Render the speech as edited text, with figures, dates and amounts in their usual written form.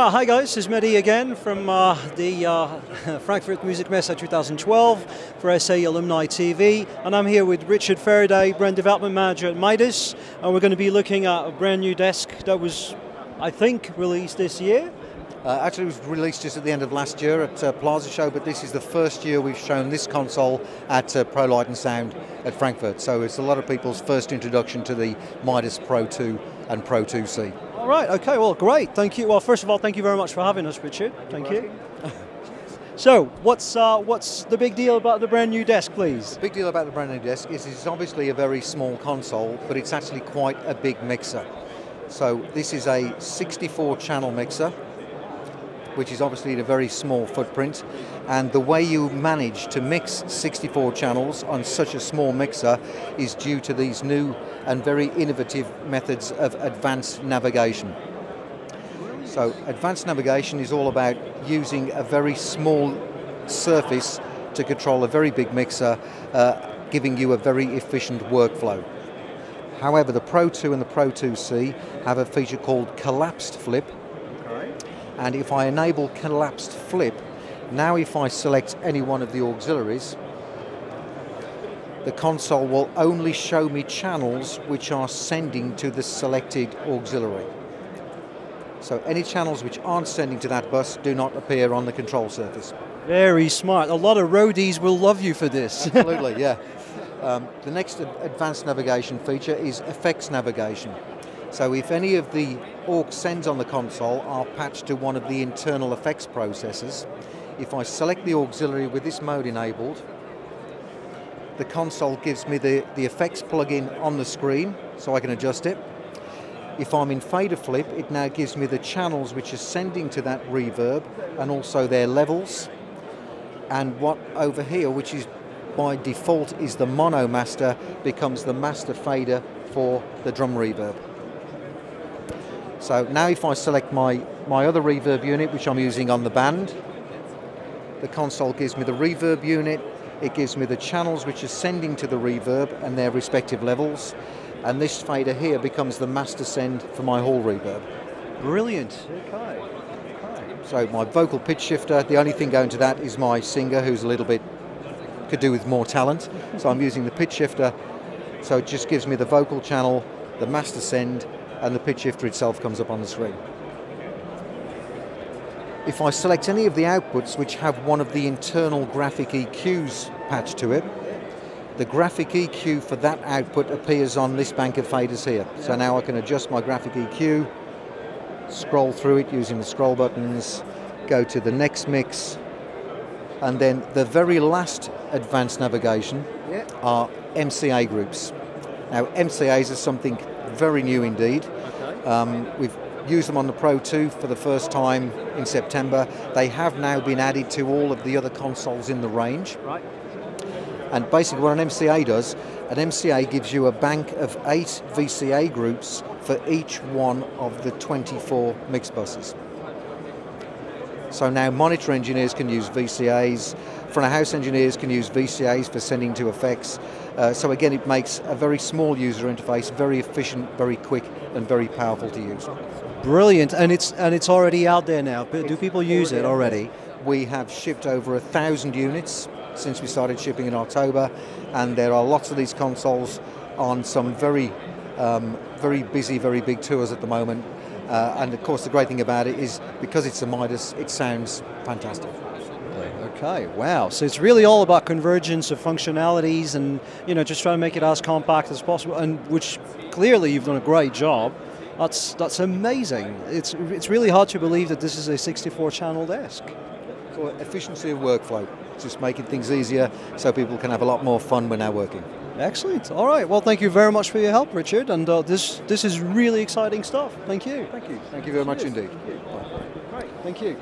Hi guys, this is Mehdi again from the Frankfurt Musikmesse 2012 for SAE alumniTV, and I'm here with Richard Faraday, Brand Development Manager at Midas, and we're going to be looking at a brand new desk that was, I think, released this year. Actually, it was released just at the end of last year at Plaza Show, but this is the first year we've shown this console at Pro Light and Sound at Frankfurt. So it's a lot of people's first introduction to the Midas Pro 2 and Pro 2C. All right, okay, well, great, thank you. Well, first of all, thank you very much for having us, Richard. Thank you. So, what's the big deal about the brand new desk, please? The big deal about the brand new desk is it's obviously a very small console, but it's actually quite a big mixer. So this is a 64-channel mixer, which is obviously in a very small footprint, and the way you manage to mix 64 channels on such a small mixer is due to these new and very innovative methods of advanced navigation. So advanced navigation is all about using a very small surface to control a very big mixer, giving you a very efficient workflow. However, the Pro 2 and the Pro 2C have a feature called collapsed flip. And if I enable collapsed flip, now if I select any one of the auxiliaries, the console will only show me channels which are sending to the selected auxiliary. So any channels which aren't sending to that bus do not appear on the control surface. Very smart. A lot of roadies will love you for this. Absolutely, yeah. The next advanced navigation feature is effects navigation. So if any of the aux sends on the console are patched to one of the internal effects processors, if I select the auxiliary with this mode enabled, the console gives me the effects plugin on the screen so I can adjust it. If I'm in fader flip, it now gives me the channels which are sending to that reverb and also their levels. And what over here, which is by default is the mono master, becomes the master fader for the drum reverb. So now if I select my other reverb unit, which I'm using on the band, the console gives me the reverb unit, it gives me the channels which are sending to the reverb and their respective levels, and this fader here becomes the master send for my hall reverb. Brilliant. Okay. So my vocal pitch shifter, the only thing going to that is my singer, who's a little bit, could do with more talent. So I'm using the pitch shifter, so it just gives me the vocal channel, the master send, and the pitch shifter itself comes up on the screen. If I select any of the outputs which have one of the internal graphic EQs patched to it, the graphic EQ for that output appears on this bank of faders here. So now I can adjust my graphic EQ, scroll through it using the scroll buttons, go to the next mix, and then the very last advanced navigation are MCA groups. Now MCAs are something very new indeed. Okay. We've used them on the Pro 2 for the first time in September. They have now been added to all of the other consoles in the range. Right. And basically what an MCA does, an MCA gives you a bank of 8 VCA groups for each one of the 24 mix buses. So now monitor engineers can use VCAs, front of house engineers can use VCAs for sending to effects. So again, it makes a very small user interface, very efficient, very quick, and very powerful to use. Brilliant, and it's already out there now. Do people use it already? We have shipped over 1,000 units since we started shipping in October, and there are lots of these consoles on some very busy, very big tours at the moment. And of course, the great thing about it is because it's a Midas, it sounds fantastic. Okay, wow. So it's really all about convergence of functionalities and, just trying to make it as compact as possible, and which clearly you've done a great job. That's amazing. It's really hard to believe that this is a 64-channel desk. So efficiency of workflow, just making things easier so people can have a lot more fun when they're working. Excellent. All right. Well, thank you very much for your help, Richard. And this is really exciting stuff. Thank you. Thank you. Thank you very much indeed. Thank you. Right. Thank you.